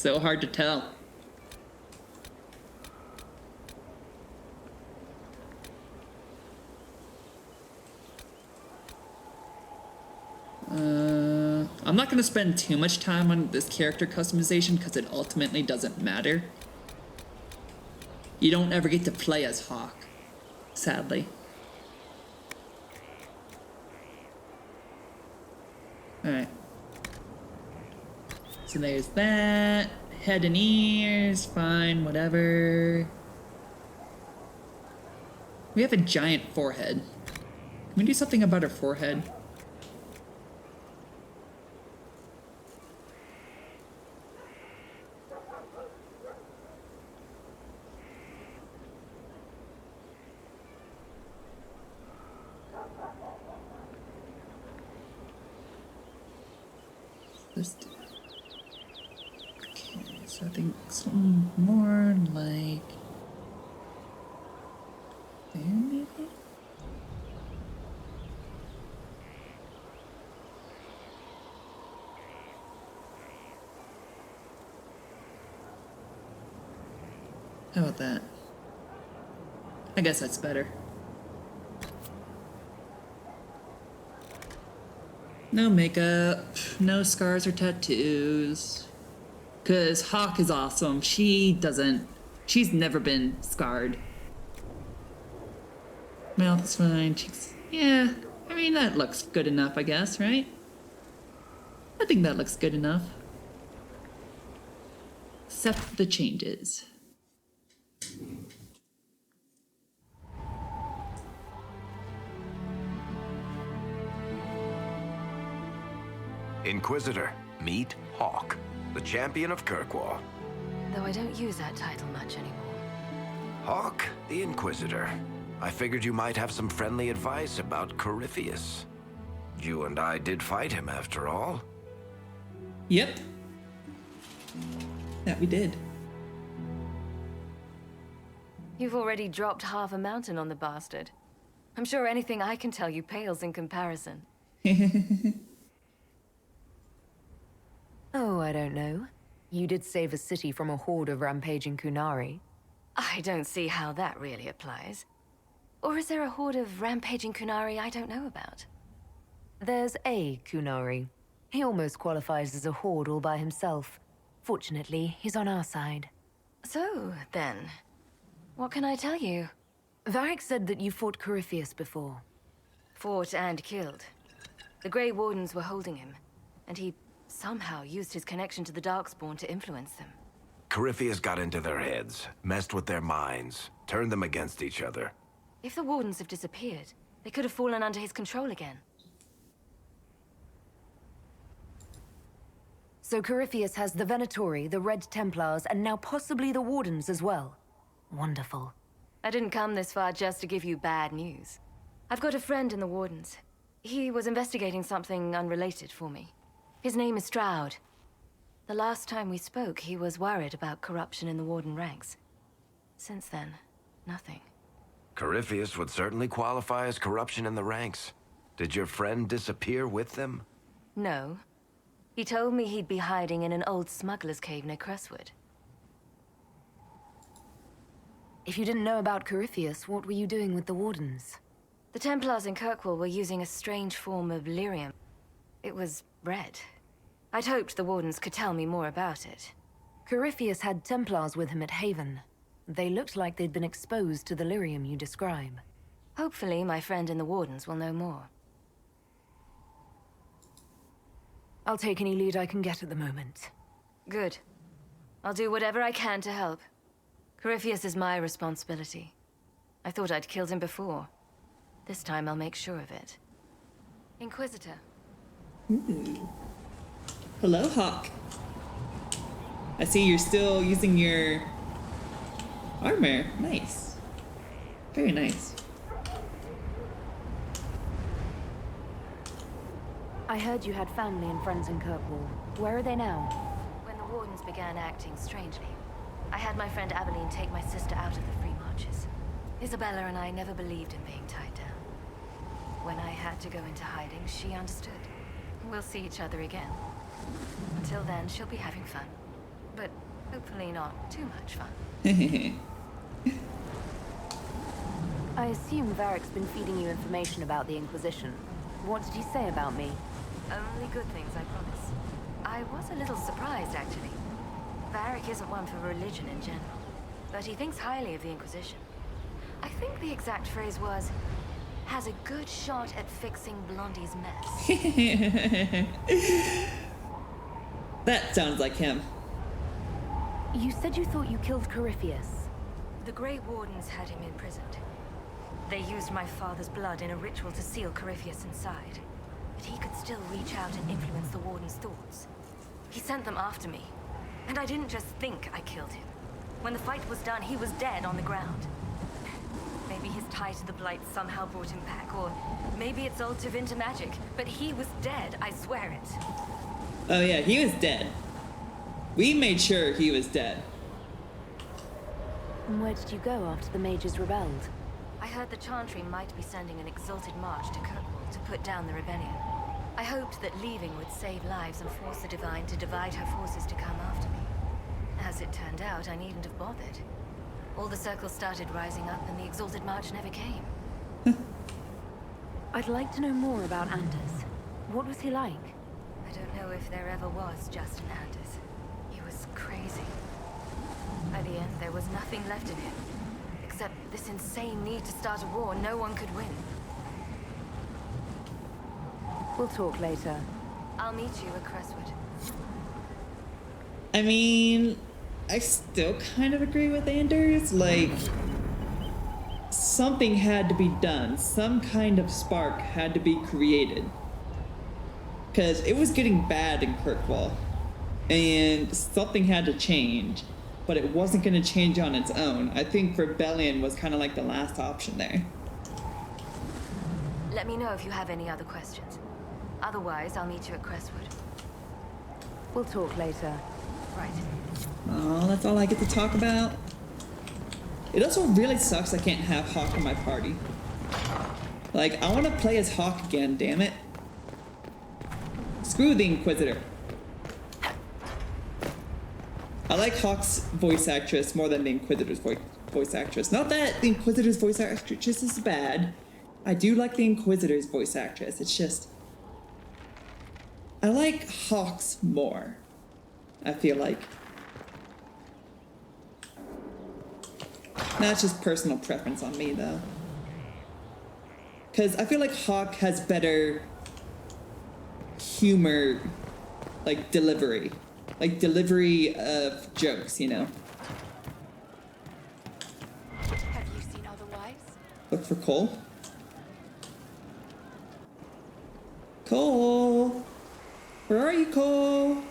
So hard to tell. I'm not going to spend too much time on this character customization because it ultimately doesn't matter. You don't ever get to play as Hawk, sadly. Alright. So there's that. Head and ears, fine, whatever. We have a giant forehead. Can we do something about her forehead? Okay, so I think something more like there, maybe? How about that? I guess that's better. No makeup, no scars or tattoos. Cause Hawk is awesome. She's never been scarred. Mouth is fine, cheeks, yeah. I mean, that looks good enough, I guess, right? I think that looks good enough. Except the changes. Inquisitor, meet Hawk, the champion of Kirkwall. Though I don't use that title much anymore. Hawk, the Inquisitor. I figured you might have some friendly advice about Corypheus. You and I did fight him after all. Yep. That we did. You've already dropped half a mountain on the bastard. I'm sure anything I can tell you pales in comparison. Oh, I don't know. You did save a city from a horde of rampaging Kunari. I don't see how that really applies. Or is there a horde of rampaging Kunari I don't know about? There's a Kunari. He almost qualifies as a horde all by himself. Fortunately, he's on our side. So, then, what can I tell you? Varric said that you fought Corypheus before. Fought and killed. The Grey Wardens were holding him, and he somehow used his connection to the Darkspawn to influence them. Corypheus got into their heads, messed with their minds, turned them against each other. If the Wardens have disappeared, they could have fallen under his control again. So Corypheus has the Venatori, the Red Templars, and now possibly the Wardens as well. Wonderful. I didn't come this far just to give you bad news. I've got a friend in the Wardens. He was investigating something unrelated for me. His name is Stroud. The last time we spoke, he was worried about corruption in the Warden ranks. Since then, nothing. Corypheus would certainly qualify as corruption in the ranks. Did your friend disappear with them? No. He told me he'd be hiding in an old smuggler's cave near Crestwood. If you didn't know about Corypheus, what were you doing with the Wardens? The Templars in Kirkwall were using a strange form of lyrium. It was red. I'd hoped the Wardens could tell me more about it. Corypheus had Templars with him at Haven. They looked like they'd been exposed to the lyrium you describe. Hopefully, my friend in the Wardens will know more. I'll take any lead I can get at the moment. Good. I'll do whatever I can to help. Corypheus is my responsibility. I thought I'd killed him before. This time I'll make sure of it. Inquisitor. Ooh. Hello, Hawk. I see you're still using your armor. Nice. Very nice. I heard you had family and friends in Kirkwall. Where are they now? When the Wardens began acting strangely, I had my friend Aveline take my sister out of the Free Marches. Isabella and I never believed in being tied down. When I had to go into hiding, she understood. We'll see each other again. Until then, she'll be having fun. but hopefully not too much fun. I assume Varric's been feeding you information about the Inquisition. What did he say about me? Only good things, I promise. I was a little surprised, actually. Varric isn't one for religion in general, but he thinks highly of the Inquisition. I think the exact phrase was, has a good shot at fixing Blondie's mess. That sounds like him. You said you thought you killed Corypheus. The Grey Wardens had him imprisoned. They used my father's blood in a ritual to seal Corypheus inside. But he could still reach out and influence the Warden's thoughts. He sent them after me. And I didn't just think I killed him. When the fight was done, he was dead on the ground. Maybe his tie to the Blight somehow brought him back, or maybe it's all Tevinter magic. But he was dead, I swear it. Oh yeah, he was dead. We made sure he was dead. And where did you go after the mages rebelled? I heard the Chantry might be sending an exalted march to Kirkwall to put down the rebellion. I hoped that leaving would save lives and force the Divine to divide her forces to come after me. As it turned out, I needn't have bothered. All the circles started rising up and the exalted march never came. I'd like to know more about Anders. What was he like? I don't know if there ever was just an Anders. He was crazy. By the end, there was nothing left in him. Except this insane need to start a war no one could win. We'll talk later. I'll meet you at Crestwood. I mean, I still kind of agree with Anders. Like, something had to be done. Some kind of spark had to be created. Because it was getting bad in Kirkwall. And something had to change. But it wasn't going to change on its own. I think rebellion was kind of like the last option there. Let me know if you have any other questions. Otherwise, I'll meet you at Crestwood. We'll talk later. Right. Oh, that's all I get to talk about. It also really sucks I can't have Hawk in my party. Like, I want to play as Hawk again, damn it. Screw the Inquisitor. I like Hawk's voice actress more than the Inquisitor's voice actress. Not that the Inquisitor's voice actress is bad. I do like the Inquisitor's voice actress. It's just... I like Hawk's more, I feel like. That's just personal preference on me, though. Because I feel like Hawk has better humor, like delivery. Like delivery of jokes, you know? Have you seen otherwise? Look for Cole. Cole! Where are you, Cole?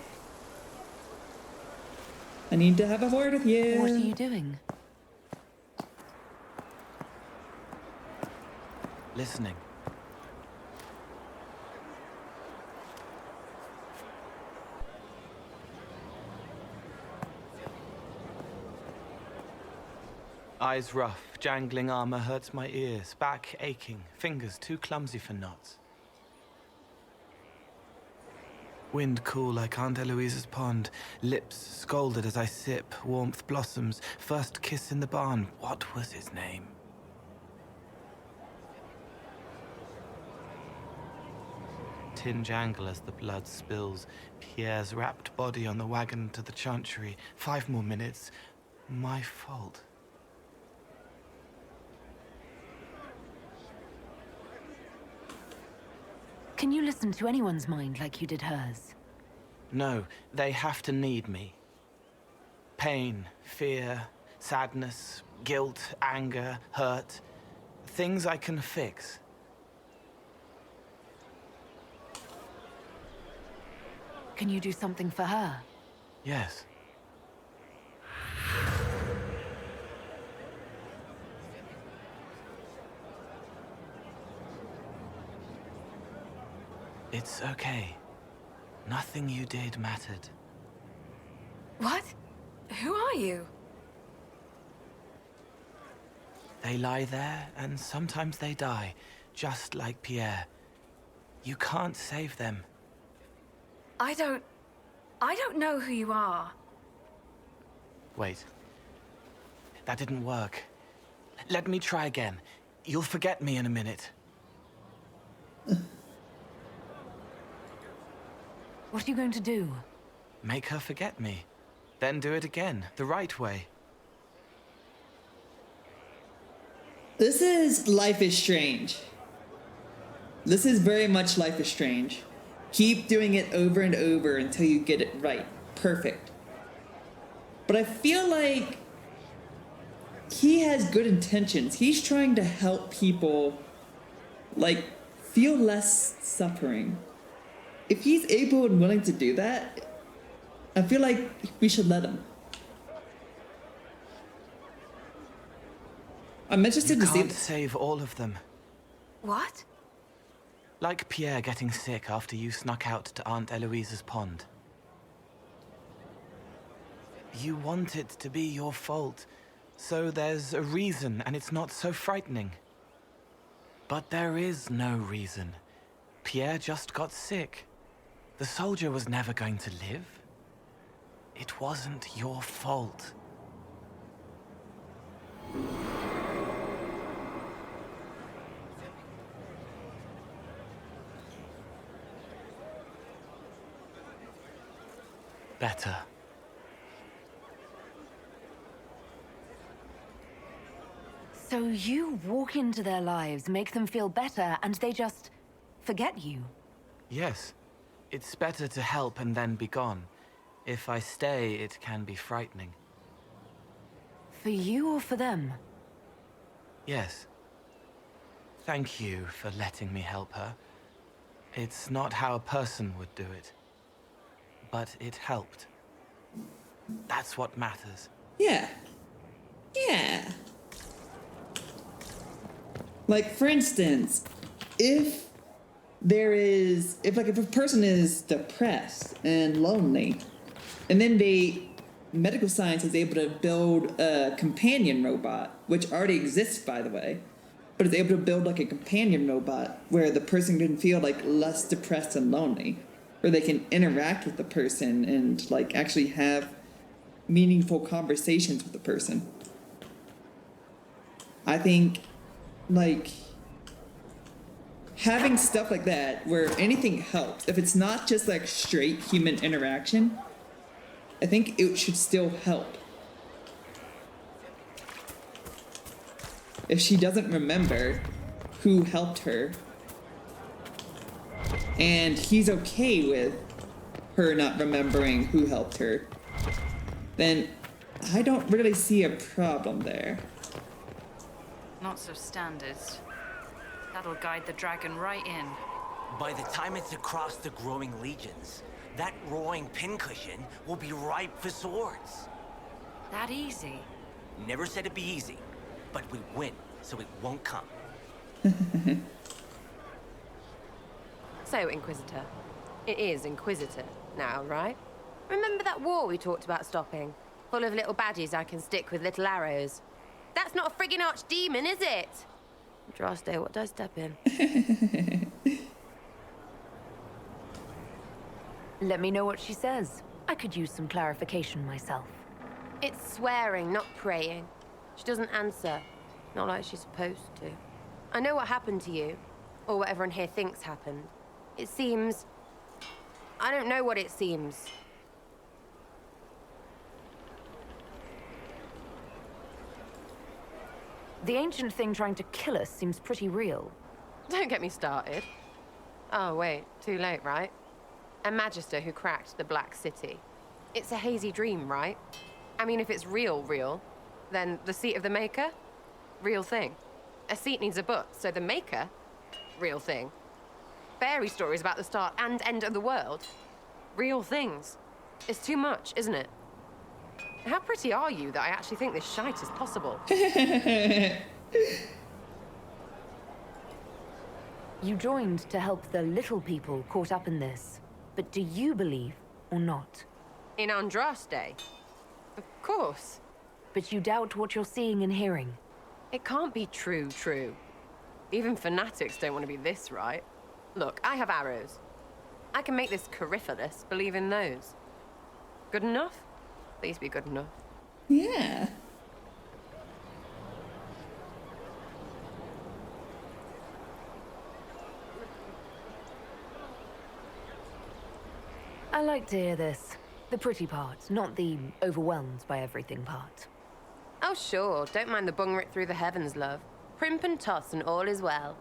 I need to have a word with you. What are you doing? Listening. Eyes rough, jangling armor hurts my ears, back aching, fingers too clumsy for knots. Wind cool like Aunt Eloise's pond, lips scalded as I sip, warmth blossoms, first kiss in the barn, what was his name? Tin jangle as the blood spills, Pierre's wrapped body on the wagon to the chantry, 5 more minutes, my fault. Can you listen to anyone's mind like you did hers? No, they have to need me. Pain, fear, sadness, guilt, anger, hurt. Things I can fix. Can you do something for her? Yes. It's okay. Nothing you did mattered. What? Who are you? They lie there, and sometimes they die, just like Pierre. You can't save them. I don't know who you are. Wait. That didn't work. Let me try again. You'll forget me in a minute. What are you going to do? Make her forget me. Then do it again, the right way. This is Life is Strange. This is very much Life is Strange. Keep doing it over and over until you get it right. Perfect. But I feel like he has good intentions. He's trying to help people, like, feel less suffering. If he's able and willing to do that, I feel like we should let him. I'm interested to see. You can't save all of them. What? Like Pierre getting sick after you snuck out to Aunt Eloise's pond. You want it to be your fault, so there's a reason and it's not so frightening. But there is no reason. Pierre just got sick. The soldier was never going to live. It wasn't your fault. Better. So you walk into their lives, make them feel better, and they just forget you. Yes. It's better to help and then be gone. If I stay, it can be frightening. For you or for them? Yes. Thank you for letting me help her. It's not how a person would do it. But it helped. That's what matters. Yeah. Yeah. Like, for instance, if a person is depressed and lonely, and then medical science is able to build a companion robot, which already exists, by the way, but is able to build like a companion robot where the person can feel like less depressed and lonely, where they can interact with the person and like actually have meaningful conversations with the person. I think like having stuff like that where anything helps, if it's not just like straight human interaction, I think it should still help. If she doesn't remember who helped her, and he's okay with her not remembering who helped her, then I don't really see a problem there. Not so standard. That'll guide the dragon right in. By the time it's across the growing legions, that roaring pincushion will be ripe for swords. That easy? Never said it'd be easy, but we win, so it won't come. So, Inquisitor. It is Inquisitor now, right? Remember that war we talked about stopping? Full of little baddies I can stick with little arrows. That's not a friggin' archdemon, is it? Draste, what did I step in? Let me know what she says. I could use some clarification myself. It's swearing, not praying. She doesn't answer. Not like she's supposed to. I know what happened to you, or what everyone here thinks happened. It seems... I don't know what it seems. The ancient thing trying to kill us seems pretty real. Don't get me started. Oh, wait, too late, right? A magister who cracked the Black City. It's a hazy dream, right? I mean, if it's real, then the seat of the Maker? Real thing. A seat needs a book, so the Maker? Real thing. Fairy stories about the start and end of the world? Real things. It's too much, isn't it? How pretty are you that I actually think this shite is possible? You joined to help the little people caught up in this. But do you believe or not? In Andraste? Of course. But you doubt what you're seeing and hearing. It can't be true. Even fanatics don't want to be this right. Look, I have arrows. I can make this Coryphalis believe in those. Good enough? Please be good enough. Yeah. I like to hear this. The pretty part, not the overwhelmed by everything part. Oh, sure. Don't mind the bungrit through the heavens, love. Primp and toss and all is well.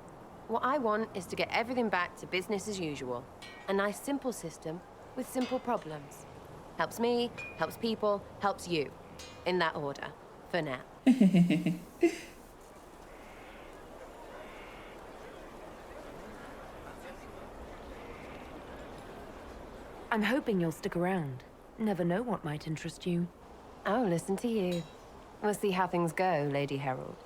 What I want is to get everything back to business as usual. A nice, simple system with simple problems. Helps me, helps people, helps you. In that order. For now. I'm hoping you'll stick around. Never know what might interest you. Oh, listen to you. We'll see how things go, Lady Herald.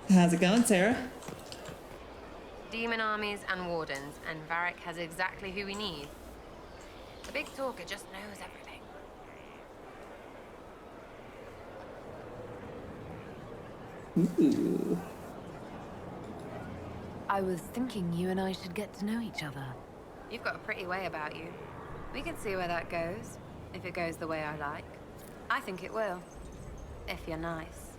How's it going, Sarah? Demon armies and wardens, and Varric has exactly who we need. The big talker just knows everything. Ooh. I was thinking you and I should get to know each other. You've got a pretty way about you. We can see where that goes, if it goes the way I like. I think it will, if you're nice.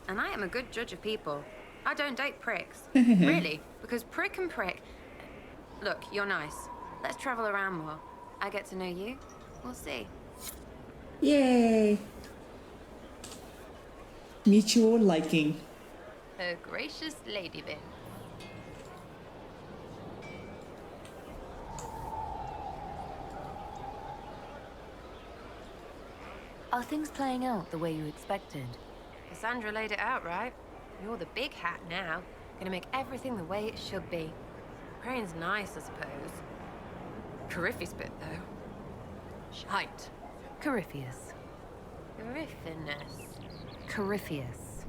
And I am a good judge of people. I don't date pricks. Really, because prick and prick... Look, you're nice. Let's travel around more. I get to know you. We'll see. Yay. Mutual liking. A gracious lady then. Are things playing out the way you expected? Cassandra laid it out, right? You're the big hat now. Gonna make everything the way it should be. Praying's nice, I suppose. Corypheus bit, though. Shite. Corypheus. Corypheus. Corypheus.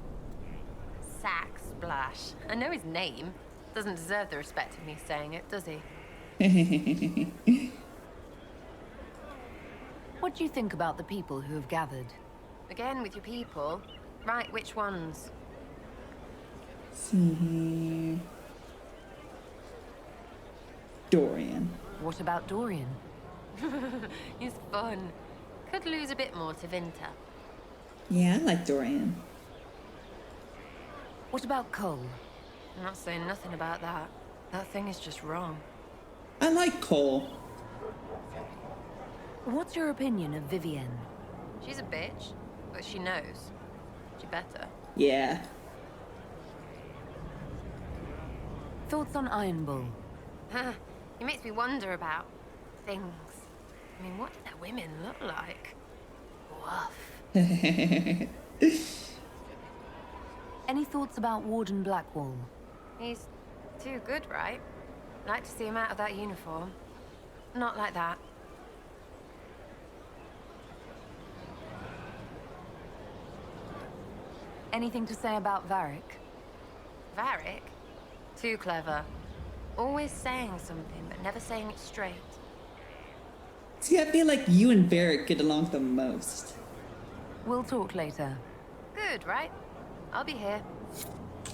Sack Splash. I know his name. Doesn't deserve the respect of me saying it, does he? What do you think about the people who have gathered? Again, with your people. Right, which ones? See here. Dorian. What about Dorian? He's fun. Could lose a bit more to Vinta. Yeah, I like Dorian. What about Cole? I'm not saying nothing about that. That thing is just wrong. I like Cole. What's your opinion of Vivienne? She's a bitch, but she knows. She better. Yeah. Thoughts on Iron Bull? It makes me wonder about things. I mean, what do their women look like? Woof. Any thoughts about Warden Blackwall? He's too good, right? Like to see him out of that uniform. Not like that. Anything to say about Varric? Varric? Too clever. Always saying something, but never saying it straight. See, I feel like you and Varric get along the most. We'll talk later. Good, right? I'll be here.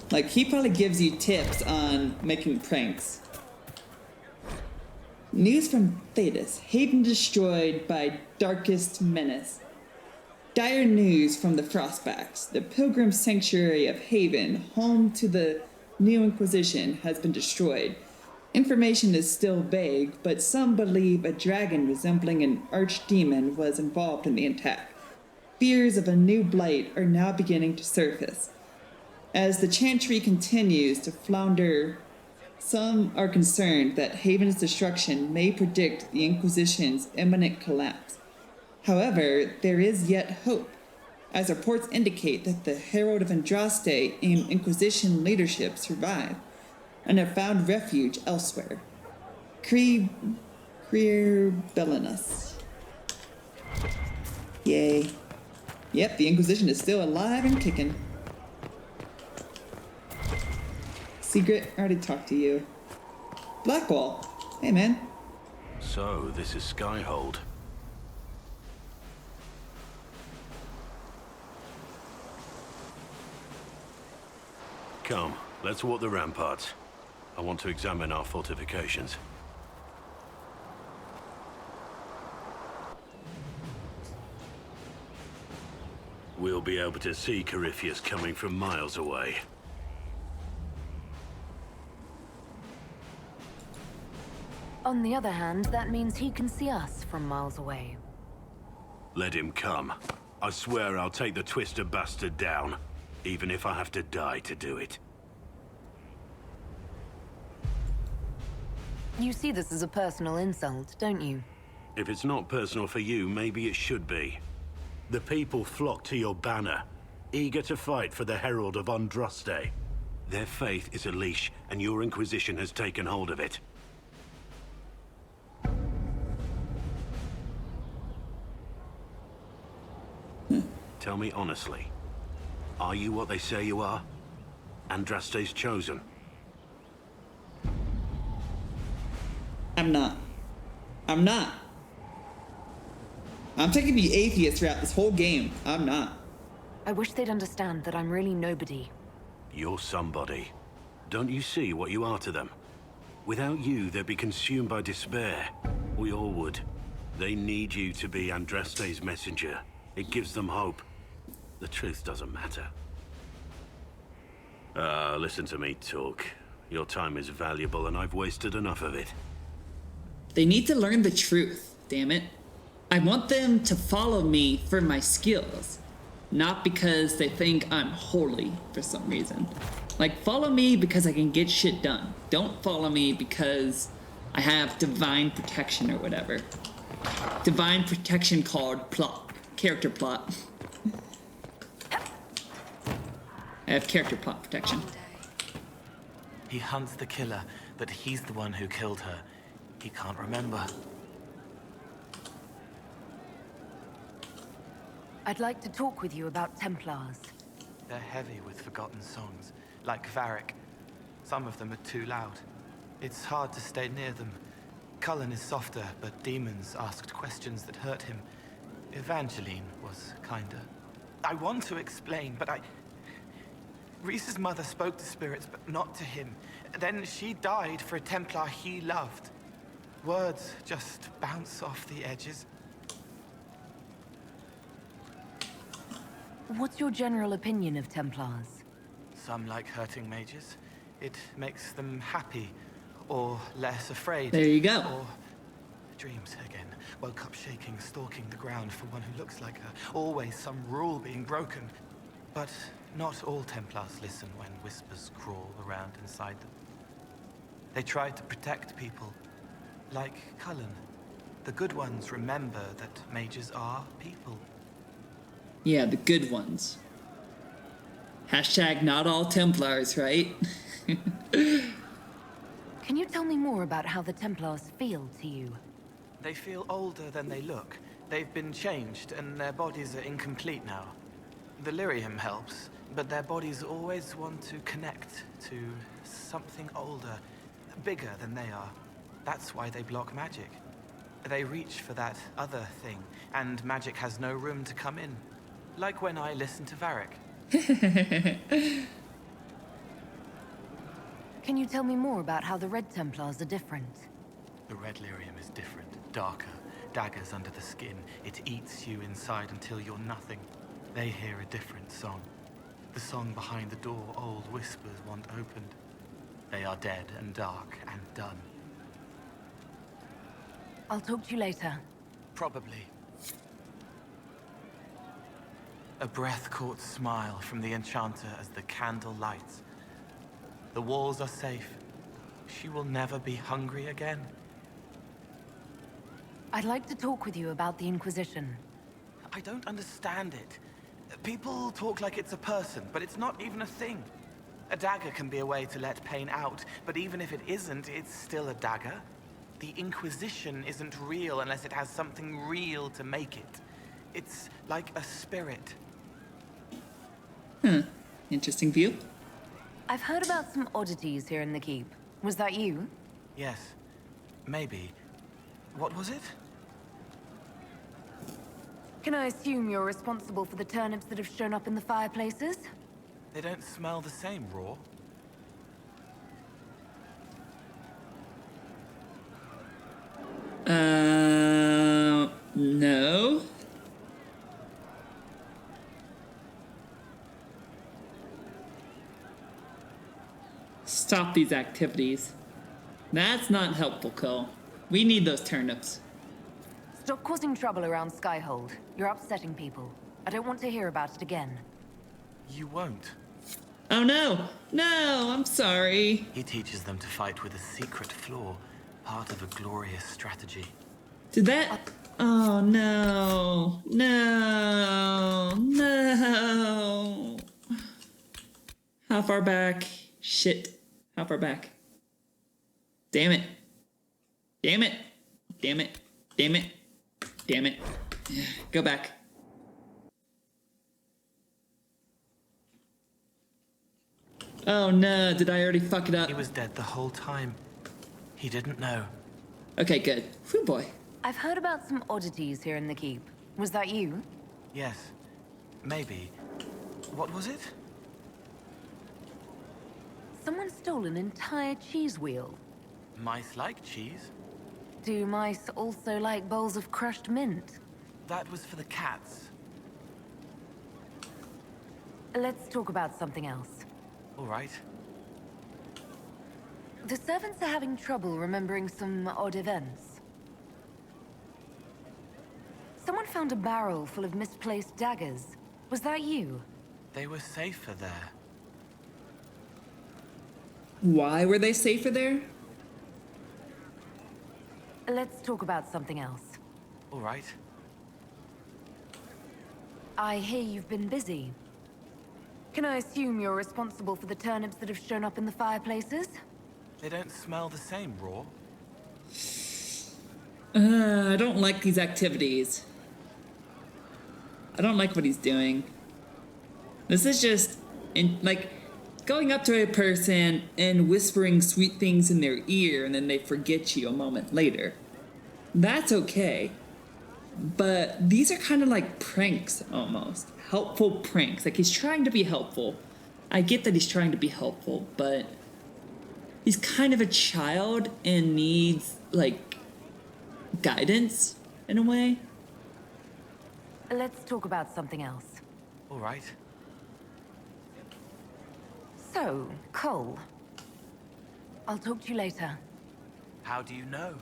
Like, he probably gives you tips on making pranks. News from Thetis. Haven destroyed by Darkest Menace. Dire news from the Frostbacks. The Pilgrim Sanctuary of Haven, home to the new Inquisition, has been destroyed. Information is still vague, but some believe a dragon resembling an archdemon was involved in the attack. Fears of a new blight are now beginning to surface. As the Chantry continues to flounder, some are concerned that Haven's destruction may predict the Inquisition's imminent collapse. However, there is yet hope, as reports indicate that the Herald of Andraste and Inquisition leadership survive and have found refuge elsewhere. Creer Bellinus. Yay. Yep, the Inquisition is still alive and kicking. Secret, I already talked to you. Blackwall. Hey, man. So, this is Skyhold. Come, let's walk the ramparts. I want to examine our fortifications. We'll be able to see Corypheus coming from miles away. On the other hand, that means he can see us from miles away. Let him come. I swear I'll take the Twister bastard down, even if I have to die to do it. You see this as a personal insult, don't you? If it's not personal for you, maybe it should be. The people flock to your banner, eager to fight for the Herald of Andraste. Their faith is a leash, and your Inquisition has taken hold of it. Tell me honestly, are you what they say you are? Andraste's chosen? I'm not. I'm not. I'm taking the atheist throughout this whole game. I'm not. I wish they'd understand that I'm really nobody. You're somebody. Don't you see what you are to them? Without you, they'd be consumed by despair. We all would. They need you to be Andraste's messenger. It gives them hope. The truth doesn't matter. Listen to me talk. Your time is valuable and I've wasted enough of it. They need to learn the truth, damn it. I want them to follow me for my skills, not because they think I'm holy for some reason. Like, follow me because I can get shit done. Don't follow me because I have divine protection or whatever. Divine protection called plot. Character plot. I have character plot protection. He hunts the killer, but he's the one who killed her. He can't remember. I'd like to talk with you about Templars. They're heavy with forgotten songs, like Varric. Some of them are too loud. It's hard to stay near them. Cullen is softer, but demons asked questions that hurt him. Evangeline was kinder. I want to explain, but Reese's mother spoke to spirits, but not to him. Then she died for a Templar he loved. Words just bounce off the edges. What's your general opinion of Templars? Some like hurting mages. It makes them happy, or less afraid. There you go. Or dreams again. Woke up shaking, stalking the ground for one who looks like her. Always some rule being broken. But not all Templars listen when whispers crawl around inside them. They try to protect people, like Cullen. The good ones remember that mages are people. Yeah, the good ones. Hashtag not all Templars, right? Can you tell me more about how the Templars feel to you? They feel older than they look. They've been changed, and their bodies are incomplete now. The lyrium helps, but their bodies always want to connect to something older, bigger than they are. That's why they block magic. They reach for that other thing, and magic has no room to come in. Like when I listen to Varric. Can you tell me more about how the Red Templars are different? The red lyrium is different, darker, daggers under the skin. It eats you inside until you're nothing. They hear a different song. The song behind the door old whispers want opened. They are dead and dark and done. I'll talk to you later. Probably. A breath-caught smile from the Enchanter as the candle lights. The walls are safe. She will never be hungry again. I'd like to talk with you about the Inquisition. I don't understand it. People talk like it's a person, but it's not even a thing. A dagger can be a way to let pain out, but even if it isn't, it's still a dagger. The Inquisition isn't real unless it has something real to make it. It's like a spirit. Interesting view. I've heard about some oddities here in the keep. Was that you? Yes. Maybe. What was it? Can I assume you're responsible for the turnips that have shown up in the fireplaces? They don't smell the same raw. No. Stop these activities. That's not helpful, Cole. We need those turnips. Stop causing trouble around Skyhold. You're upsetting people. I don't want to hear about it again. You won't. Oh no! No, I'm sorry. He teaches them to fight with a secret flaw, part of a glorious strategy. Did that... Oh no. No. No. How far back? Shit. How far back? Damn it. Damn it. Damn it. Damn it. Damn it. Go back. Oh no, did I already fuck it up? He was dead the whole time. He didn't know. Okay, good. Whew, boy. I've heard about some oddities here in the keep. Was that you? Yes. Maybe. What was it? Someone stole an entire cheese wheel. Mice like cheese. Do mice also like bowls of crushed mint? That was for the cats. Let's talk about something else. All right. The servants are having trouble remembering some odd events. Someone found a barrel full of misplaced daggers. Was that you? They were safer there. Why were they safer there? Let's talk about something else. All right. I hear you've been busy. Can I assume you're responsible for the turnips that have shown up in the fireplaces? They don't smell the same raw. I don't like these activities. I don't like what he's doing. This is just, like, going up to a person and whispering sweet things in their ear and then they forget you a moment later. That's okay. But these are kind of like pranks almost. Helpful pranks. Like, he's trying to be helpful. I get that he's trying to be helpful, but he's kind of a child and needs, like, guidance in a way. Let's talk about something else. All right. So, Cole. I'll talk to you later. How do you know?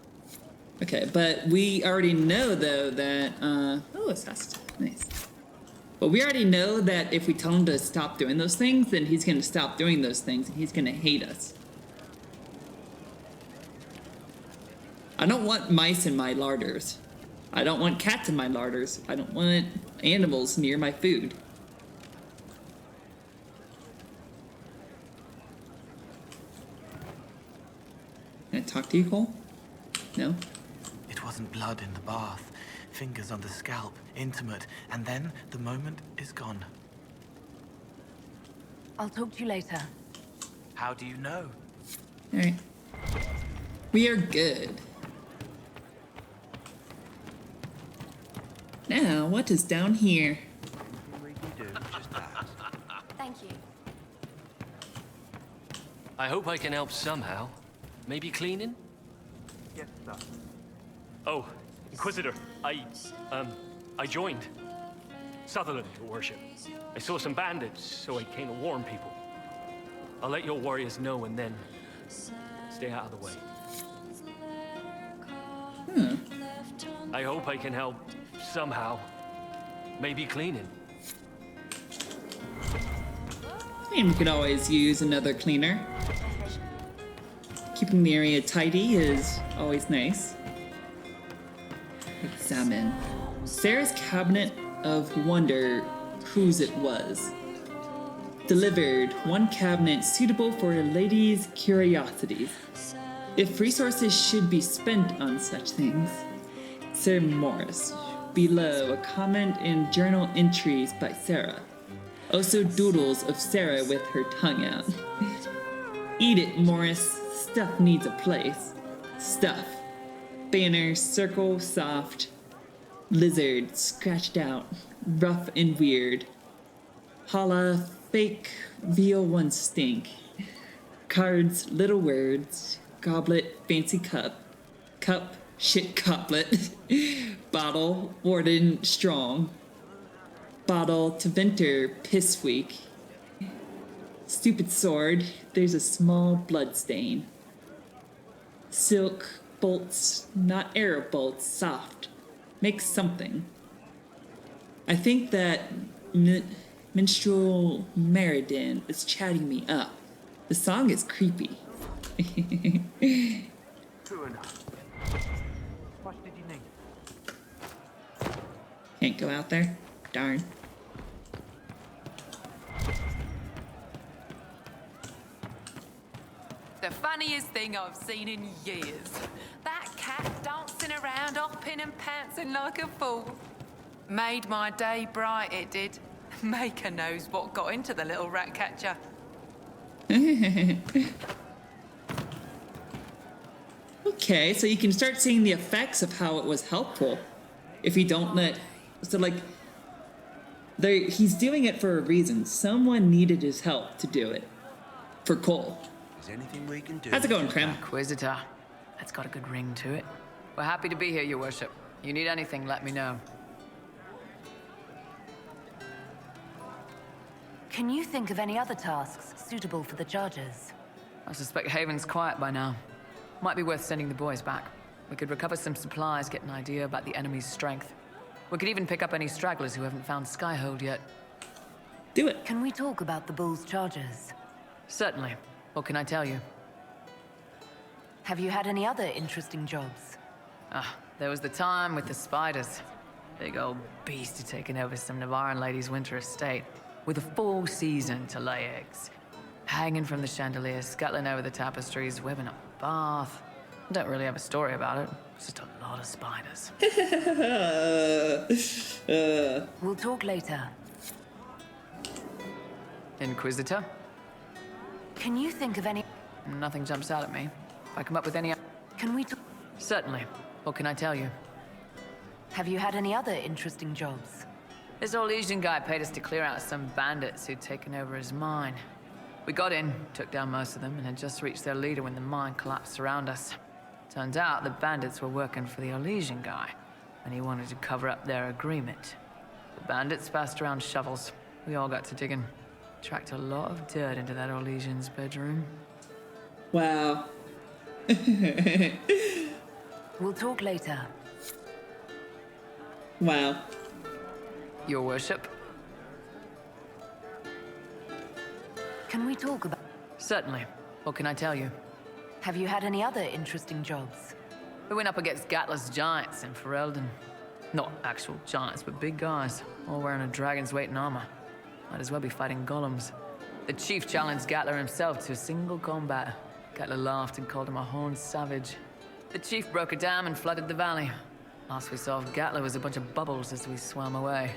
Okay, but we already know, though, that, oh, assassin. Nice. But we already know that if we tell him to stop doing those things, then he's gonna stop doing those things, and he's gonna hate us. I don't want mice in my larders. I don't want cats in my larders. I don't want animals near my food. Can I talk to you, Cole? No? It wasn't blood in the bath, fingers on the scalp, intimate, and then the moment is gone. I'll talk to you later. How do you know? Alright. We are good. Now, what is down here? Thank you. I hope I can help somehow. Maybe cleaning? Yes, sir. Oh, Inquisitor, I joined. Sutherland, your worship. I saw some bandits, so I came to warn people. I'll let your warriors know and then stay out of the way. I hope I can help somehow. Maybe cleaning. And we could always use another cleaner. Keeping the area tidy is always nice. Examine. Sarah's cabinet of wonder, whose it was. Delivered one cabinet suitable for a lady's curiosities. If resources should be spent on such things. Sir Morris. Below, a comment in journal entries by Sarah. Also doodles of Sarah with her tongue out. Eat it, Morris. Stuff needs a place. Stuff. Banner, circle, soft. Lizard, scratched out. Rough and weird. Holla, fake, veal one stink. Cards, little words. Goblet, fancy cup. Cup, shit goblet. Bottle, warden, strong. Bottle, to winter, piss week. Stupid sword. There's a small blood stain. Silk bolts, not arrow bolts, soft. Make something. I think that minstrel Meriden is chatting me up. The song is creepy. True enough. What did you need? Can't go out there? Darn. The funniest thing I've seen in years. That cat dancing around, hopping and pouncing like a fool. Made my day bright, it did. Maker knows what got into the little rat catcher. Okay, so you can start seeing the effects of how it was helpful. If you don't let... So, like... He's doing it for a reason. Someone needed his help to do it. For Cole. Is anything we can do? How's it going, Krem? Inquisitor. That's got a good ring to it. We're happy to be here, Your Worship. You need anything, let me know. Can you think of any other tasks suitable for the charges? I suspect Haven's quiet by now. Might be worth sending the boys back. We could recover some supplies, get an idea about the enemy's strength. We could even pick up any stragglers who haven't found Skyhold yet. Do it. Can we talk about the bull's charges? Certainly. What can I tell you? Have you had any other interesting jobs? There was the time with the spiders. Big old beast had taken over some Navarran lady's winter estate, with a full season to lay eggs. Hanging from the chandelier, scuttling over the tapestries, webbing up a bath. Don't really have a story about it. It's just a lot of spiders. We'll talk later. Inquisitor? Can you think of any... Nothing jumps out at me. If I come up with any... Can we talk... Certainly. What can I tell you? Have you had any other interesting jobs? This Orlesian guy paid us to clear out some bandits who'd taken over his mine. We got in, took down most of them, and had just reached their leader when the mine collapsed around us. Turns out the bandits were working for the Orlesian guy, and he wanted to cover up their agreement. The bandits passed around shovels. We all got to digging. Tracked a lot of dirt into that Orlesian's bedroom. Wow. We'll talk later. Wow. Your Worship? Can we talk about... Certainly. What can I tell you? Have you had any other interesting jobs? We went up against Gatla's giants in Ferelden. Not actual giants, but big guys, all wearing a dragon's weight in armor. Might as well be fighting golems. The chief challenged Gatla himself to a single combat. Gatla laughed and called him a horned savage. The chief broke a dam and flooded the valley. Last we saw of Gatla was a bunch of bubbles as we swam away.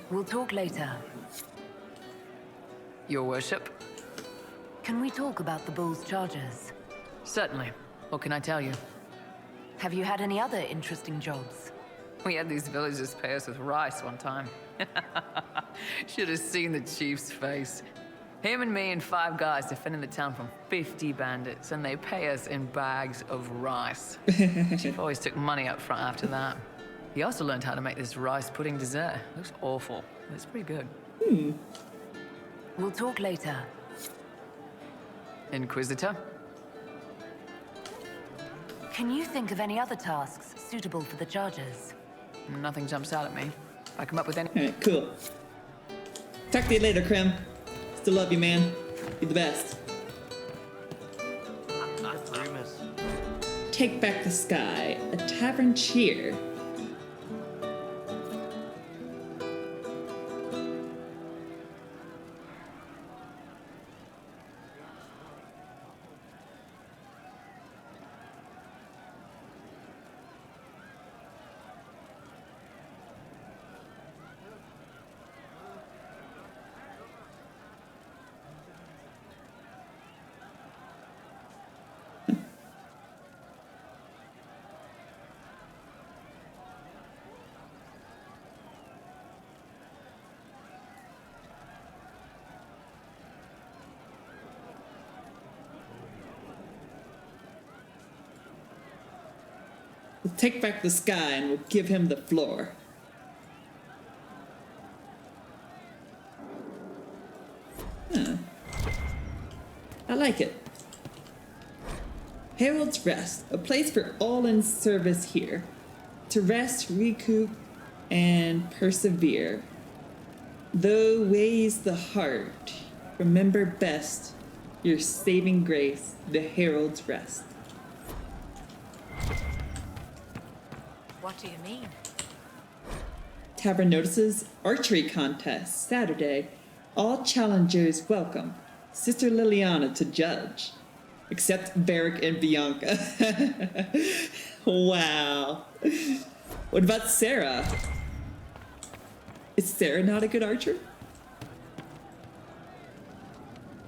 We'll talk later. Your Worship? Can we talk about the bull's charges? Certainly. What can I tell you? Have you had any other interesting jobs? We had these villagers pay us with rice one time. Should have seen the chief's face. Him and me and 5 guys defending the town from 50 bandits, and they pay us in bags of rice. Chief always took money up front after that. He also learned how to make this rice pudding dessert. Looks awful, but it's pretty good. We'll talk later. Inquisitor? Can you think of any other tasks suitable for the charges? Nothing jumps out at me. If I come up with any... Alright, cool. Talk to you later, Krem. Still love you, man. You're the best. Take back the sky. A tavern cheer. We'll take back the sky and we'll give him the floor. Huh. like it. Herald's Rest, a place for all in service here. To rest, recoup, and persevere. Though weighs the heart, remember best your saving grace, the Herald's Rest. What do you mean? Tavern notices archery contest, Saturday. All challengers welcome. Sister Liliana to judge. Except Barrick and Bianca. Wow. What about Sarah? Is Sarah not a good archer?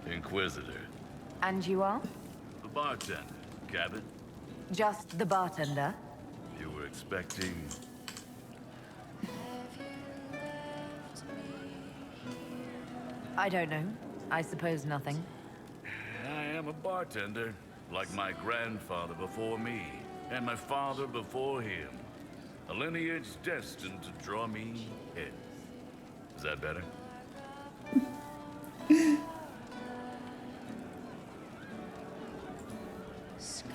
Inquisitor. And you are? The bartender. Cabin? Just the bartender? You were expecting... I don't know. I suppose nothing. I am a bartender, like my grandfather before me, and my father before him. A lineage destined to draw me in. Is that better?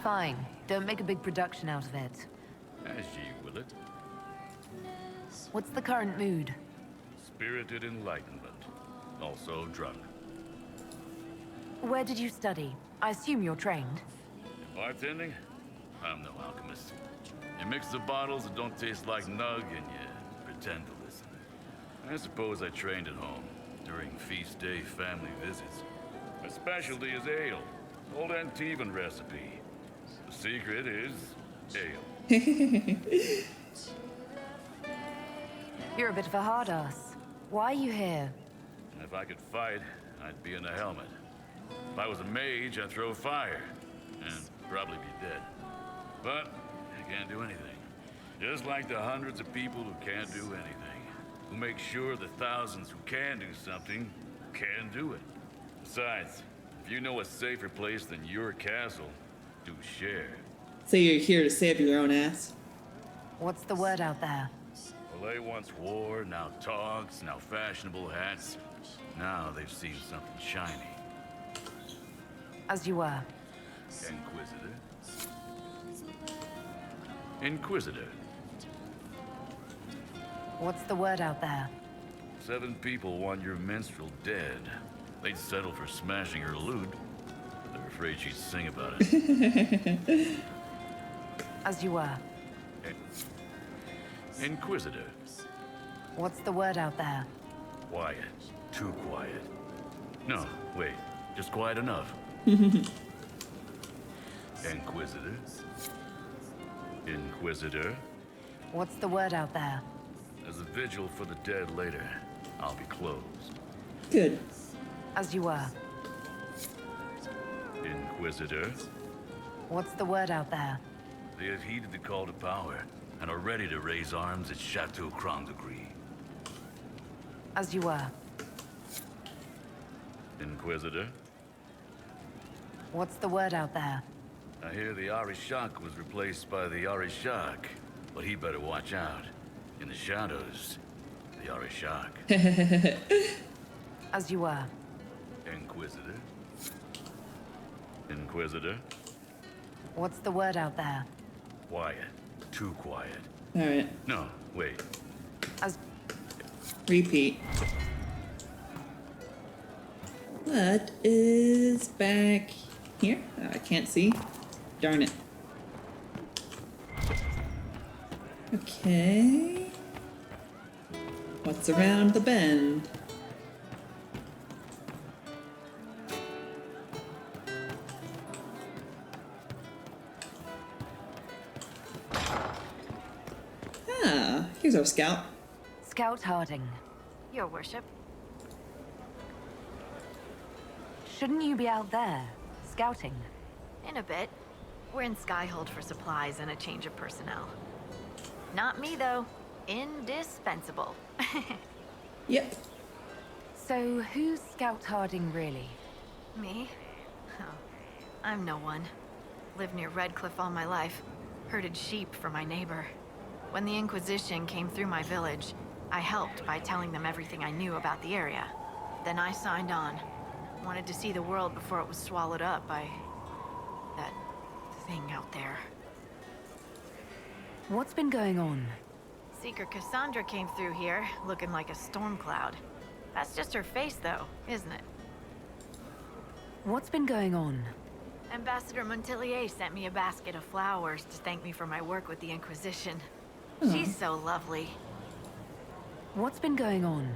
Fine. Don't make a big production out of it. As ye will it. What's the current mood? Spirited enlightenment. Also drunk. Where did you study? I assume you're trained. In bartending? I'm no alchemist. You mix the bottles that don't taste like nug and you pretend to listen. I suppose I trained at home during feast day family visits. My specialty is ale. Old Antivan recipe. The secret is ale. You're a bit of a hard ass. Why are you here? If I could fight, I'd be in a helmet. If I was a mage, I'd throw fire. And probably be dead. But I can't do anything. Just like the hundreds of people who can't do anything. Who make sure the thousands who can do something can do it. Besides, if you know a safer place than your castle, do share. So you're here to save your own ass? What's the word out there? Well, they once wore, now togs, now fashionable hats. Now they've seen something shiny. As you were. Inquisitor. Inquisitor. What's the word out there? 7 people want your minstrel dead. They'd settle for smashing her lute, but they're afraid she'd sing about it. As you were. Inquisitor. What's the word out there? Quiet. Too quiet. No, wait. Just quiet enough. Inquisitor. Inquisitor. What's the word out there? There's a vigil for the dead later. I'll be closed. Good. As you were. Inquisitor. What's the word out there? They have heeded the call to power and are ready to raise arms at Chateau Crown de Gris. As you were. Inquisitor. What's the word out there? I hear the Arishak was replaced by the Arishak, but he better watch out. In the shadows, the Arishak. As you were. Inquisitor. Inquisitor. What's the word out there? Quiet. Too quiet. Alright. No, wait. As... Repeat. What is back here? Oh, I can't see. Darn it. Okay. What's around the bend? Ah, here's our scout. Scout Harding. Your worship. Shouldn't you be out there, scouting? In a bit. We're in Skyhold for supplies and a change of personnel. Not me, though. Indispensable. Yep. So, who's Scout Harding really? Me? Oh, I'm no one. Lived near Redcliffe all my life. Herded sheep for my neighbor. When the Inquisition came through my village, I helped by telling them everything I knew about the area. Then I signed on. Wanted to see the world before it was swallowed up by that thing out there. What's been going on? Seeker Cassandra came through here, looking like a storm cloud. That's just her face, though, isn't it? What's been going on? Ambassador Montelier sent me a basket of flowers to thank me for my work with the Inquisition. She's so lovely. What's been going on?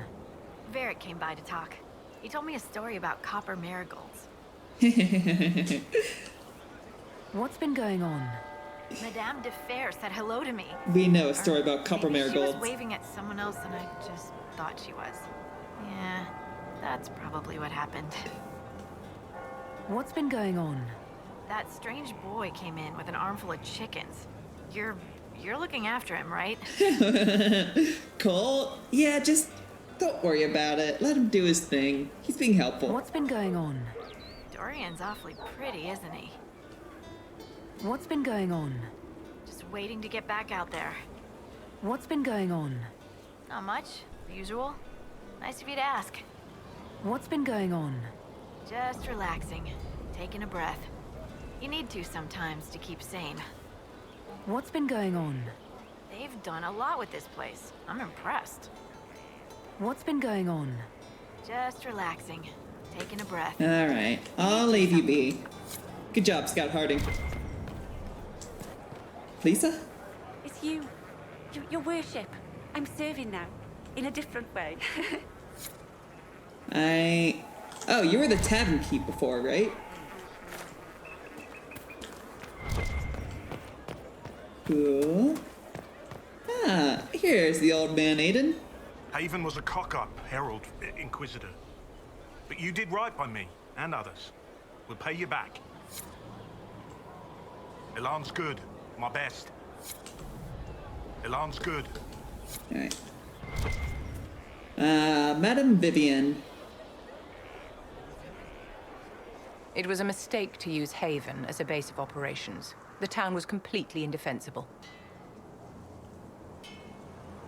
Varric came by to talk. He told me a story about copper marigolds. What's been going on? Madame de Fer said hello to me. We know a story about copper Maybe marigolds. She was waving at someone else and I just thought she was. Yeah, that's probably what happened. What's been going on? That strange boy came in with an armful of chickens. You're looking after him, right? Cole? Yeah, just don't worry about it. Let him do his thing. He's being helpful. What's been going on? Dorian's awfully pretty, isn't he? What's been going on? Just waiting to get back out there. What's been going on? Not much. The usual. Nice of you to ask. What's been going on? Just relaxing. Taking a breath. You need to sometimes to keep sane. What's been going on? They've done a lot with this place. I'm impressed. What's been going on? Just relaxing. Taking a breath. Alright, I'll leave you be. Good job, Scout Harding. Lisa? It's you. Your worship. I'm serving now. In a different way. Oh, you were the tavern keep before, right? Cool. Ah, here's the old man, Aiden. Haven was a cock-up, Herald, Inquisitor. But you did right by me, and others. We'll pay you back. Elan's good. My best. Elan's good. Alright. Madam Vivian. It was a mistake to use Haven as a base of operations. The town was completely indefensible.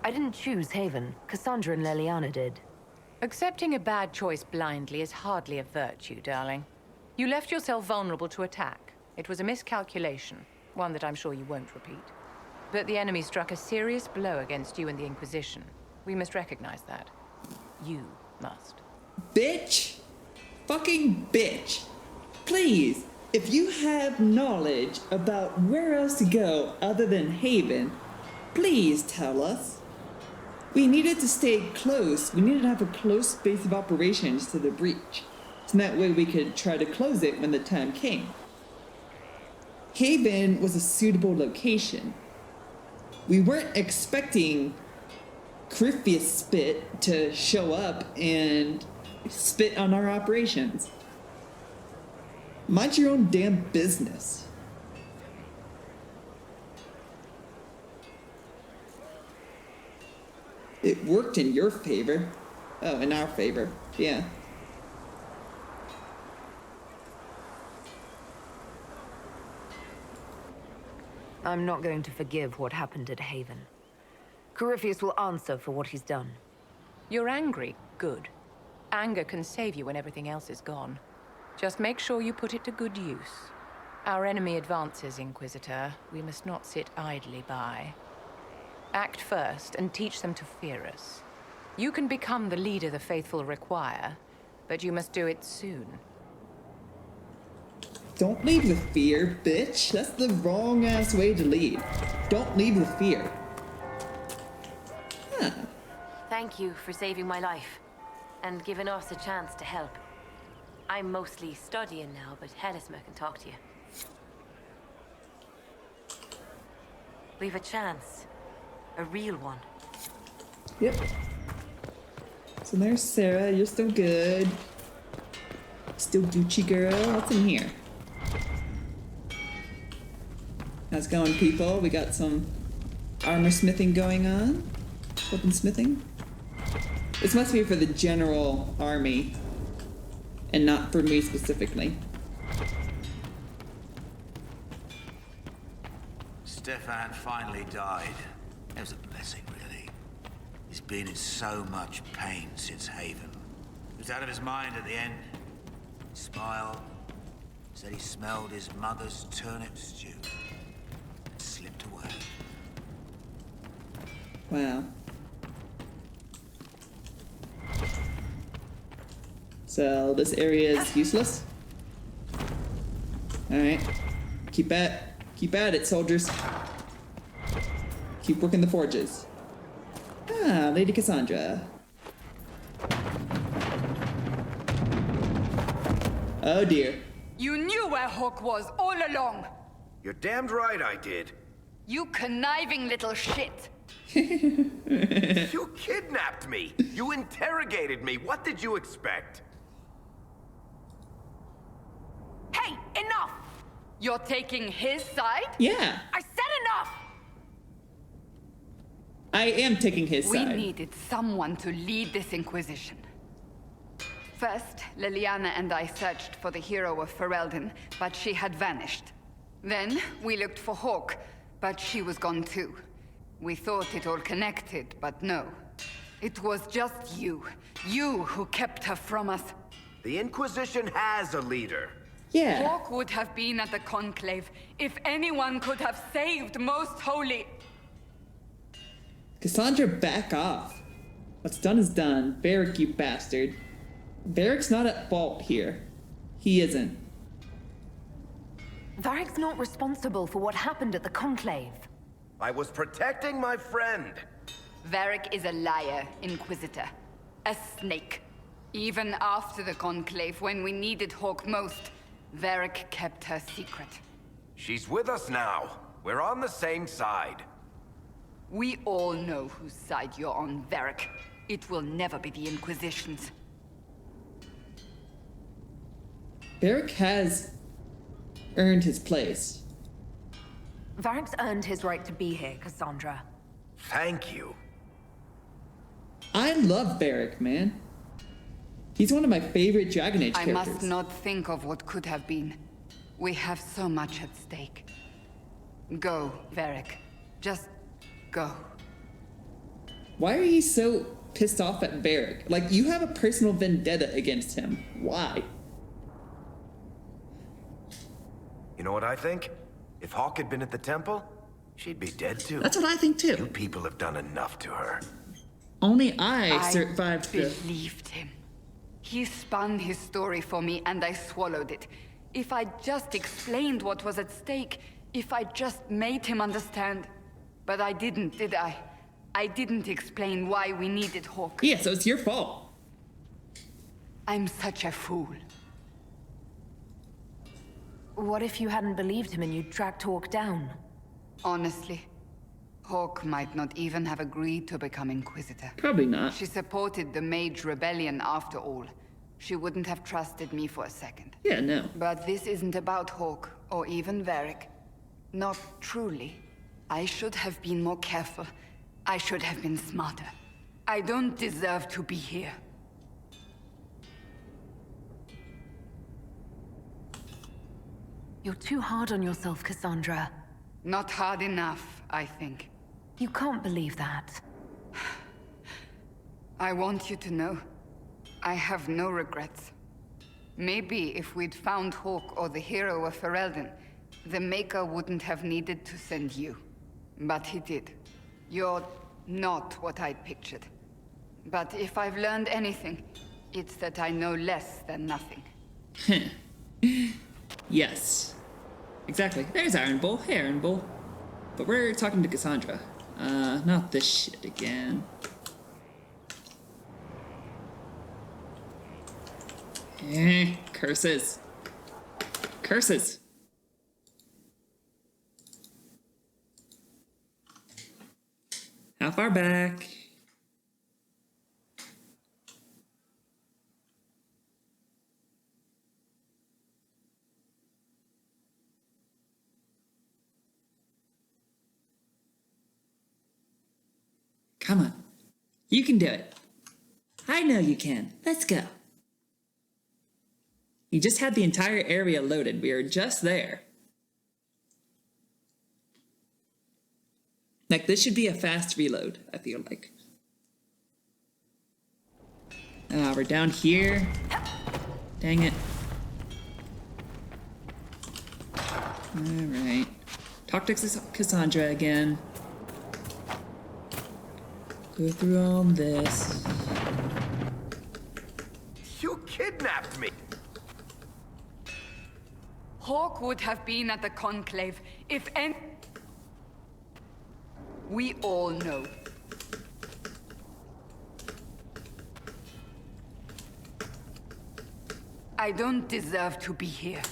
I didn't choose Haven. Cassandra and Leliana did. Accepting a bad choice blindly is hardly a virtue, darling. You left yourself vulnerable to attack. It was a miscalculation, one that I'm sure you won't repeat. But the enemy struck a serious blow against you and the Inquisition. We must recognize that. You must. Bitch! Fucking bitch! Please, if you have knowledge about where else to go other than Haven, please tell us. We needed to stay close. We needed to have a close base of operations to the breach. So that way we could try to close it when the time came. Haven was a suitable location. We weren't expecting Corypheus Spit to show up and spit on our operations. Mind your own damn business. It worked in your favor. Oh, in our favor. Yeah. I'm not going to forgive what happened at Haven. Corypheus will answer for what he's done. You're angry. Good. Anger can save you when everything else is gone. Just make sure you put it to good use. Our enemy advances, Inquisitor. We must not sit idly by. Act first and teach them to fear us. You can become the leader the faithful require, but you must do it soon. Don't lead with fear, bitch. That's the wrong ass way to lead. Don't lead with fear. Huh. Thank you for saving my life and giving us a chance to help. I'm mostly studying now, but Helisma can talk to you. We've a chance. A real one. Yep. So there's Sarah. You're still good. Still Gucci girl. What's in here? How's it going, people? We got some armor smithing going on. Weapon smithing. This must be for the general army and not for me specifically. Stefan finally died. It was a blessing, really. He's been in so much pain since Haven. He was out of his mind at the end. He smiled, said he smelled his mother's turnip stew, and slipped away. Wow. So this area is useless. All right, keep at it, soldiers. Keep working the forges. Ah, Lady Cassandra. Oh dear. You knew where Hawk was all along. You're damned right I did. You conniving little shit. You kidnapped me. You interrogated me. What did you expect? Hey, enough! You're taking his side? Yeah. I said enough! I am taking his We side. needed someone to lead this Inquisition. First, Liliana and I searched for the hero of Ferelden, but she had vanished. Then, we looked for Hawk, but she was gone too. We thought it all connected, but no. It was just you. You who kept her from us. The Inquisition has a leader. Yeah. Hawk would have been at the Conclave if anyone could have saved Most Holy. Cassandra, back off. What's done is done. Varric, you bastard. Varric's not at fault here. He isn't. Varric's not responsible for what happened at the Conclave. I was protecting my friend. Varric is a liar, Inquisitor. A snake. Even after the Conclave, when we needed Hawk most, Varric kept her secret. She's with us now. We're on the same side. We all know whose side you're on, Varric. It will never be the Inquisition's. Varric has earned his place. Varric's earned his right to be here, Cassandra. Thank you. I love Varric, man. He's one of my favorite Dragon Age I characters. must not think of what could have been. We have so much at stake. Go, Varric. Just go. Why are you so pissed off at Varric? Like, you have a personal vendetta against him. Why? You know what I think? If Hawk had been at the temple, she'd be dead too. That's what I think too. You people have done enough to her. Only I survived the... believed him. He spun his story for me and I swallowed it. If I just explained what was at stake, if I just made him understand. But I didn't, did I? I didn't explain why we needed Hawk. Yeah, so it's your fault. I'm such a fool. What if you hadn't believed him and you'd tracked Hawk down? Honestly, Hawk might not even have agreed to become Inquisitor. Probably not. She supported the Mage Rebellion after all. She wouldn't have trusted me for a second. Yeah, no. But this isn't about Hawk, or even Varric. Not truly. I should have been more careful. I should have been smarter. I don't deserve to be here. You're too hard on yourself, Cassandra. Not hard enough, I think. You can't believe that. I want you to know, I have no regrets. Maybe if we'd found Hawk or the hero of Ferelden, the Maker wouldn't have needed to send you. But he did. You're not what I'd pictured. But if I've learned anything, it's that I know less than nothing. Yes. Exactly. There's Iron Bull. Hey, Iron Bull. But we're talking to Cassandra. Not this shit again. Curses. Curses. How far back? Come on. You can do it. I know you can. Let's go. You just had the entire area loaded. We were just there. Like, this should be a fast reload, I feel like. We're down here. Dang it. Alright. Talk to Cassandra again. Go through all this. You kidnapped me! Hawk would have been at the Conclave if any... We all know. I don't deserve to be here.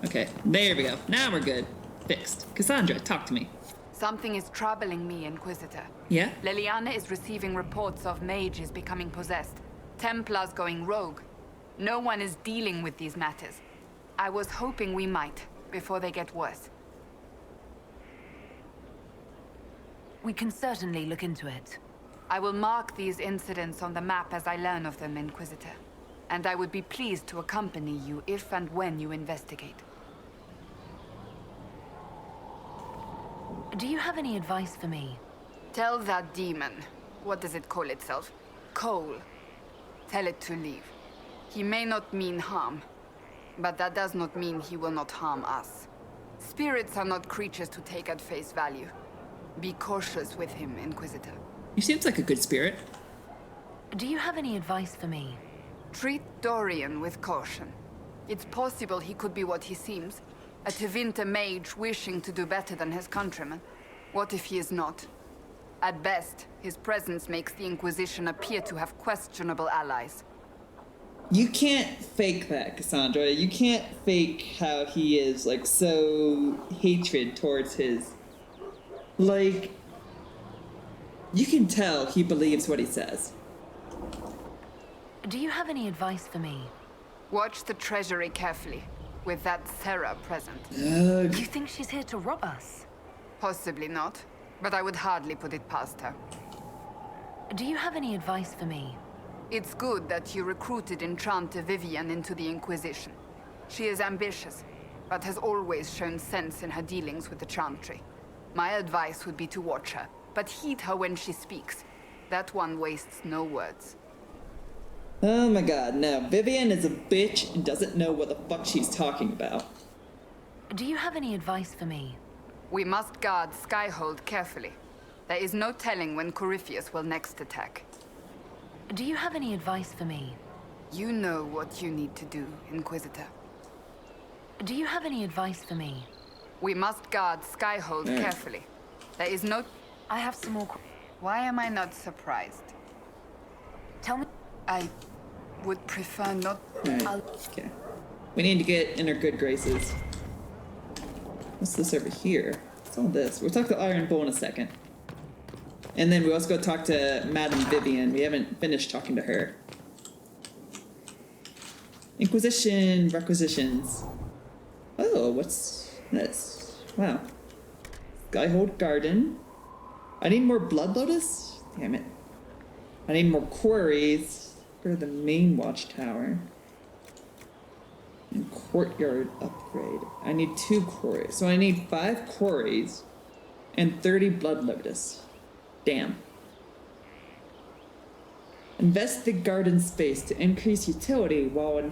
Okay, there we go. Now we're good. Fixed. Cassandra, talk to me. Something is troubling me, Inquisitor. Yeah? Leliana is receiving reports of mages becoming possessed, Templars going rogue. No one is dealing with these matters. I was hoping we might, before they get worse. We can certainly look into it. I will mark these incidents on the map as I learn of them, Inquisitor. And I would be pleased to accompany you if and when you investigate. Do you have any advice for me? Tell that demon, what does it call itself? Cole. Tell it to leave. He may not mean harm, but that does not mean he will not harm us. Spirits are not creatures to take at face value. Be cautious with him, Inquisitor. He seems like a good spirit. Do you have any advice for me? Treat Dorian with caution. It's possible he could be what he seems. A Tevinter mage wishing to do better than his countrymen. What if he is not? At best, his presence makes the Inquisition appear to have questionable allies. You can't fake that, Cassandra. You can't fake how he is, like, so hatred towards his... Like... You can tell he believes what he says. Do you have any advice for me? Watch the treasury carefully, with that Sarah present. You think she's here to rob us? Possibly not, but I would hardly put it past her. Do you have any advice for me? It's good that you recruited Enchanter Vivian into the Inquisition. She is ambitious, but has always shown sense in her dealings with the Chantry. My advice would be to watch her, but heed her when she speaks. That one wastes no words. Oh my god, no. Vivian is a bitch and doesn't know what the fuck she's talking about. Do you have any advice for me? We must guard Skyhold carefully. There is no telling when Corypheus will next attack. Do you have any advice for me? You know what you need to do, Inquisitor. Do you have any advice for me? We must guard Skyhold carefully. There is no... I have some more... Why am I not surprised? Tell me... I would prefer not... Okay. We need to get in her good graces. What's this over here? What's all this? We'll talk to Iron Bull in a second. And then we also go talk to Madame Vivian. We haven't finished talking to her. Inquisition requisitions. Oh, what's this? Wow. Skyhold Garden. I need more Blood Lotus? Damn it. I need more quarries for the main watchtower. And courtyard upgrade. I need 2 quarries. So I need 5 quarries and 30 Blood Lotus. Damn. Invest the garden space to increase utility while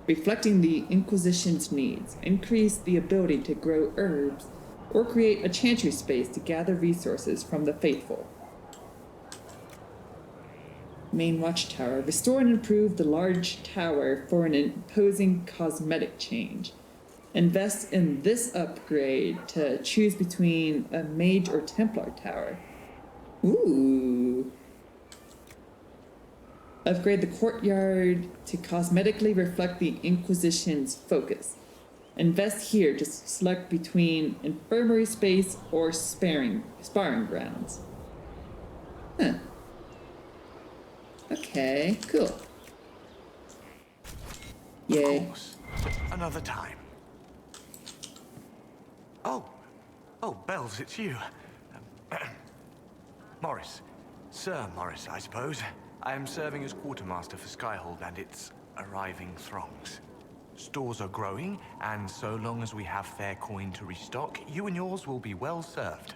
reflecting the Inquisition's needs. Increase the ability to grow herbs or create a chantry space to gather resources from the faithful. Main watchtower. Restore and improve the large tower for an imposing cosmetic change. Invest in this upgrade to choose between a mage or Templar tower. Ooh. Upgrade the courtyard to cosmetically reflect the Inquisition's focus. Invest here to select between infirmary space or sparring grounds. Huh. Okay, cool. Yay. Of course. Another time. Oh, Bells, it's you. Morris. Sir Morris, I suppose. I am serving as quartermaster for Skyhold and its arriving throngs. Stores are growing, and so long as we have fair coin to restock, you and yours will be well served.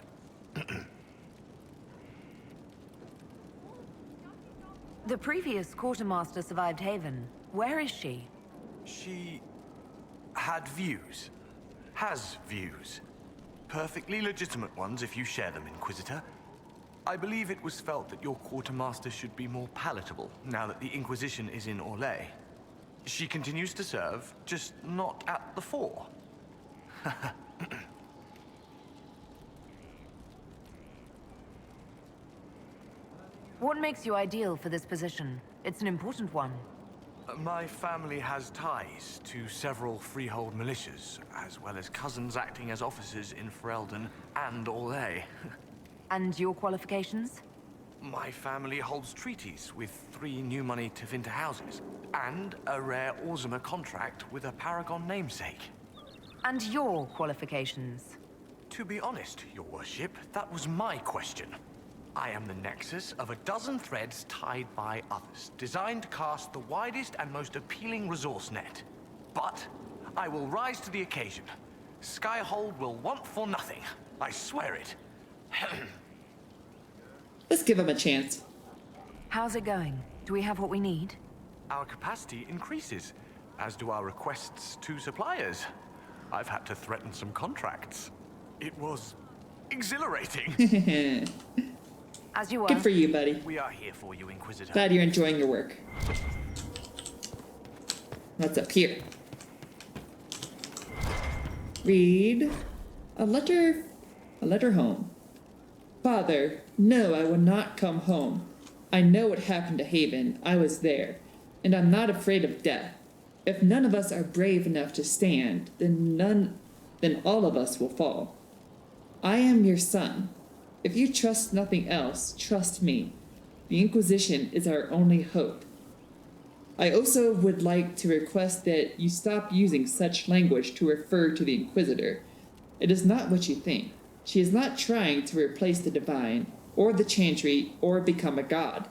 The previous quartermaster survived Haven. Where is she? She had views. Has views. Perfectly legitimate ones if you share them, Inquisitor. I believe it was felt that your quartermaster should be more palatable now that the Inquisition is in Orlais. She continues to serve, just not at the fore. What makes you ideal for this position? It's an important one. My family has ties to several freehold militias, as well as cousins acting as officers in Ferelden and Orlais. And your qualifications? My family holds treaties with 3 new money Tevinter houses, and a rare Orzuma contract with a Paragon namesake. And your qualifications? To be honest, Your Worship, that was my question. I am the nexus of a dozen threads tied by others, designed to cast the widest and most appealing resource net. But I will rise to the occasion. Skyhold will want for nothing. I swear it. Let's give him a chance. How's it going? Do we have what we need? Our capacity increases, as do our requests to suppliers. I've had to threaten some contracts. It was exhilarating. As you are. Good for you, buddy. We are here for you, Inquisitor. Glad you're enjoying your work. What's up here? Read a letter home. Father, no, I will not come home. I know what happened to Haven. I was there, and I'm not afraid of death. If none of us are brave enough to stand, then all of us will fall. I am your son. If you trust nothing else, trust me. The Inquisition is our only hope. I also would like to request that you stop using such language to refer to the Inquisitor. It is not what you think. She is not trying to replace the divine, or the chantry, or become a god.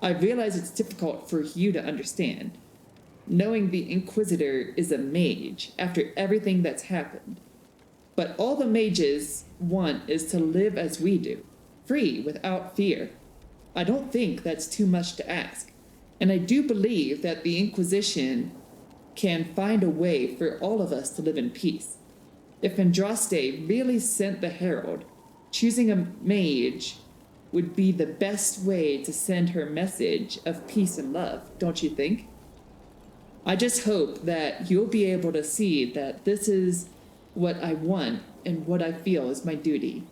I realize it's difficult for you to understand. Knowing the Inquisitor is a mage after everything that's happened. But all the mages want is to live as we do, free, without fear. I don't think that's too much to ask, and I do believe that the Inquisition can find a way for all of us to live in peace. If Andraste really sent the Herald, choosing a mage would be the best way to send her message of peace and love, don't you think? I just hope that you'll be able to see that this is what I want and what I feel is my duty.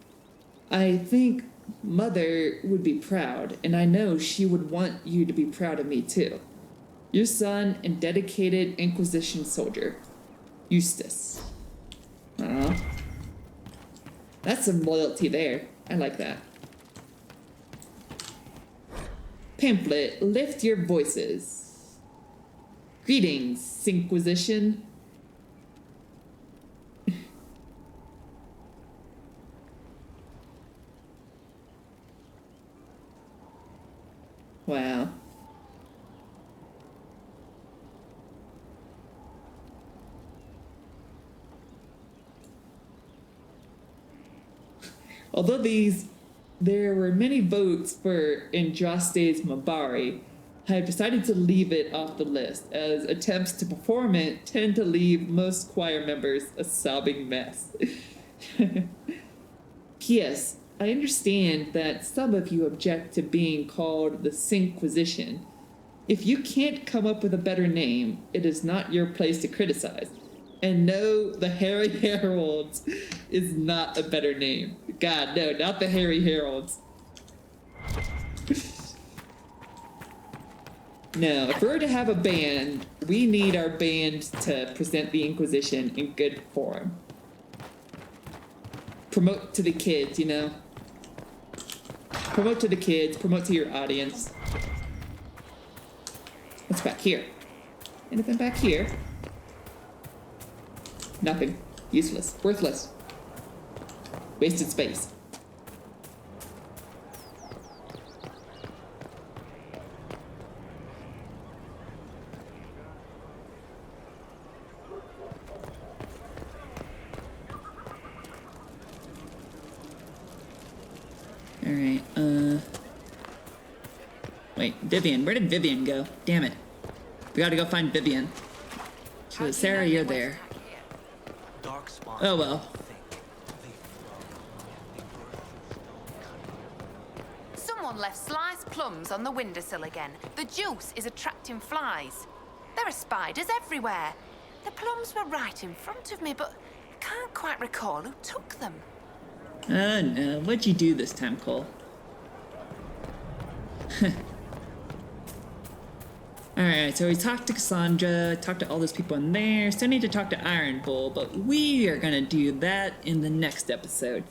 I think Mother would be proud, and I know she would want you to be proud of me too. Your son and dedicated Inquisition soldier, Eustace. That's some loyalty there. I like that. Pamphlet, lift your voices. Greetings, Inquisition. Wow. Although there were many votes for Andraste's Mabari, I have decided to leave it off the list, as attempts to perform it tend to leave most choir members a sobbing mess. P.S. I understand that some of you object to being called the Inquisition. If you can't come up with a better name, it is not your place to criticize. And no, the Harry Heralds is not a better name. God, no, not the Harry Heralds. No, if we were to have a band, we need our band to present the Inquisition in good form. Promote to the kids, you know? Promote to the kids, promote to your audience. What's back here? Anything back here? Nothing. Useless. Worthless. Wasted space. Alright, wait, Vivian. Where did Vivian go? Damn it. We gotta go find Vivian. So Sarah, you're there. Oh well. Someone left sliced plums on the windowsill again. The juice is attracting flies. There are spiders everywhere. The plums were right in front of me, but I can't quite recall who took them. Oh no, what'd you do this time, Cole? Alright, so we talked to Cassandra, talked to all those people in there, still need to talk to Iron Bull, but we are gonna do that in the next episode.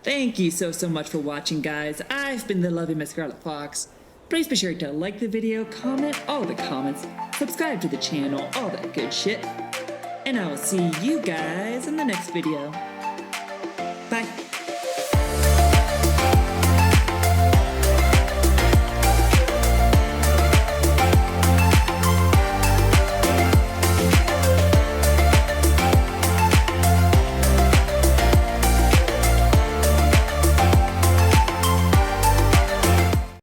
Thank you so much for watching, guys. I've been the loving Miss Scarlet Fox. Please be sure to like the video, comment all the comments, subscribe to the channel, all that good shit. And I will see you guys in the next video. Bye.